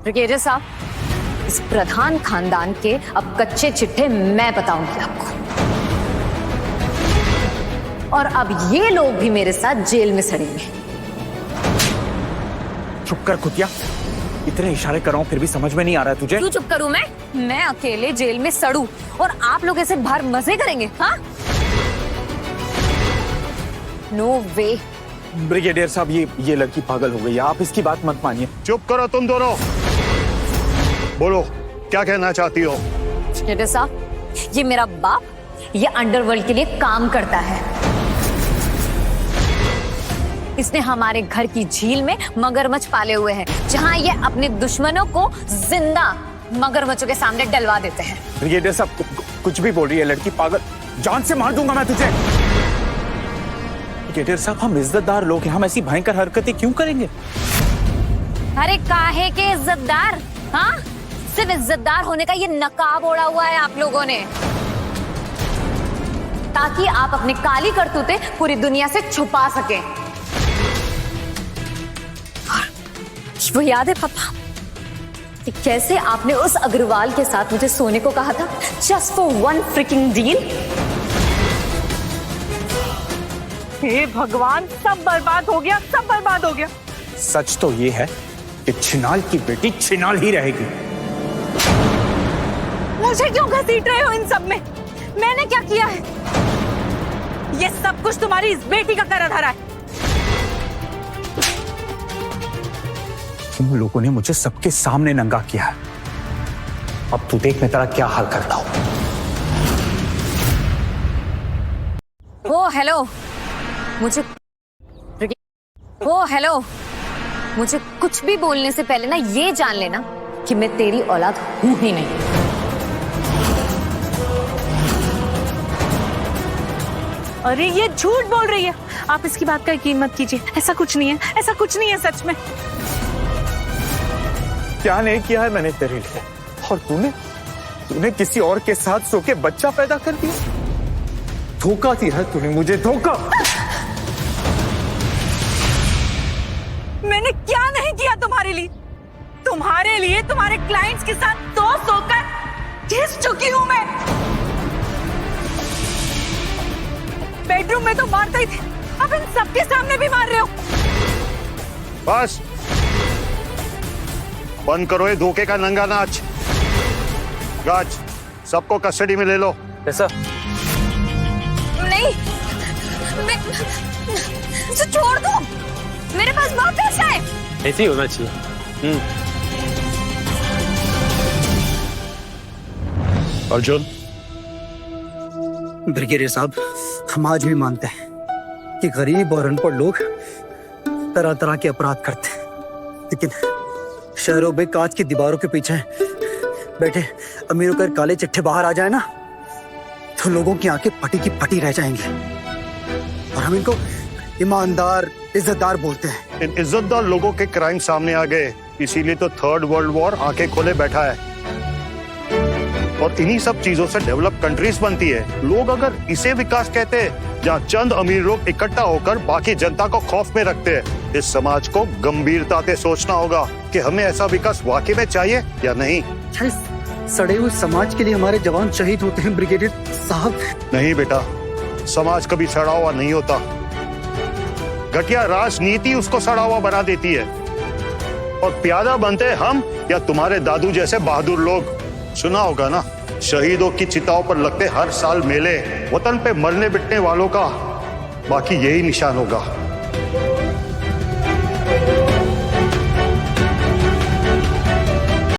Brigadier साहब, इस प्रधान खानदान के अब कच्चे चिट्ठे मैं बताऊंगी आपको, और अब ये लोग भी मेरे साथ जेल में सड़ेंगे। चुप कर कुतिया, इतने इशारे कर रहा हूं फिर भी समझ में नहीं आ रहा है तुझे? क्यों चुप करूं मैं अकेले जेल में सड़ूं और आप लोग ऐसे बाहर मजे करेंगे? हाँ, नो वे। ब्रिगेडियर साहब, ये लड़की पागल हो गई है, आप इसकी बात मत मानिए। चुप करो तुम दोनों, बोलो क्या कहना चाहती हो? ब्रिगेडियर साहब, ये मेरा बाप ये अंडरवर्ल्ड के लिए काम करता है। इसने हमारे घर की झील में मगरमच्छ पाले हुए हैं, जहां ये अपने दुश्मनों को जिंदा मगरमच्छों के सामने डलवा देते हैं। ब्रिगेडियर साहब, कुछ भी बोल रही है लड़की, पागल, जान से मार दूंगा मैं तुझे। ब्रिगेडियर साहब, हम इज्जतदार लोग हैं, हम ऐसी भयंकर हरकतें क्यों करेंगे? अरे काहे के इज्जतदार? हाँ, सिर्फ इज्जतदार होने का ये नकाब ओढ़ा हुआ है आप लोगों ने, ताकि आप अपनी काली करतूतें पूरी दुनिया से छुपा सकें। वो याद है पापा कि कैसे आपने उस अग्रवाल के साथ मुझे सोने को कहा था, just for one freaking deal? हे भगवान, सब बर्बाद हो गया, सब बर्बाद हो गया। सच तो ये है कि छिनाल की बेटी छिनाल ही रहेगी। मुझे क्यों घसीट रहे हो इन सब में? मैंने क्या किया है? ये सब कुछ तुम्हारी इस बेटी का करा धरा है। तुम लोगों ने मुझे सबके सामने नंगा किया है, अब तू देख मैं तेरा क्या हाल करता हूं। ओ हेलो, मुझे कुछ भी बोलने से पहले ना ये जान लेना कि मैं तेरी औलाद हूं ही नहीं। अरे ये झूठ बोल रही है, आप इसकी बात का यकीन मत कीजिए। ऐसा कुछ नहीं है, ऐसा कुछ नहीं है सच में। क्या नहीं किया है मैंने तेरे लिए, और तूने किसी और के साथ सो के बच्चा पैदा कर दिया। धोखा दिया है तूने मुझे, धोखा। मैंने क्या नहीं किया तुम्हारे लिए? तुम्हारे क्लाइंट्स के साथ सोकर घिस चुकी हूं मैं। बेडरूम में तो मारते ही थे, अब इन सबके सामने भी मार रहे हो। बस बंद करो ये धोखे का नंगा नाच। गाज, सबको कस्टडी में ले लो। ऐसा नहीं, मैं उसे छोड़ दो, मेरे पास बहुत पैसा है। ऐसे ही होना चाहिए। अर्जुन, ब्रिगेडियर साहब, हम आज भी मानते हैं कि गरीब और अनपढ़ लोग तरह तरह के अपराध करते हैं, लेकिन शहरों में कांच की दीवारों के पीछे बैठे अमीरों के काले चिट्ठे बाहर आ जाए ना, तो लोगों की आंखें फटी की फटी रह जाएंगी। और हम इनको ईमानदार, इज्जतदार बोलते हैं। इन इज्जतदार लोगों के क्राइम सामने आ गए, इसीलिए तो थर्ड वर्ल्ड वॉर आंखें खोले बैठा है। और इन्हीं सब चीजों से डेवलप कंट्रीज बनती है। लोग अगर इसे विकास कहते हैं, जहाँ चंद अमीर लोग इकट्ठा होकर बाकी जनता को खौफ में रखते हैं, इस समाज को गंभीरता से सोचना होगा कि हमें ऐसा विकास वाकई में चाहिए या नहीं। सड़े हुए समाज के लिए हमारे जवान शहीद होते हैं ब्रिगेडियर साहब। नहीं बेटा, समाज कभी सड़ा हुआ नहीं होता, घटिया राजनीति उसको सड़ा हुआ बना देती है। और प्यादा बनते हम या तुम्हारे दादू जैसे बहादुर लोग। सुना होगा ना, शहीदों की चिताओं पर लगते हर साल मेले, वतन पे मरने बिटने वालों का बाकी यही निशान होगा।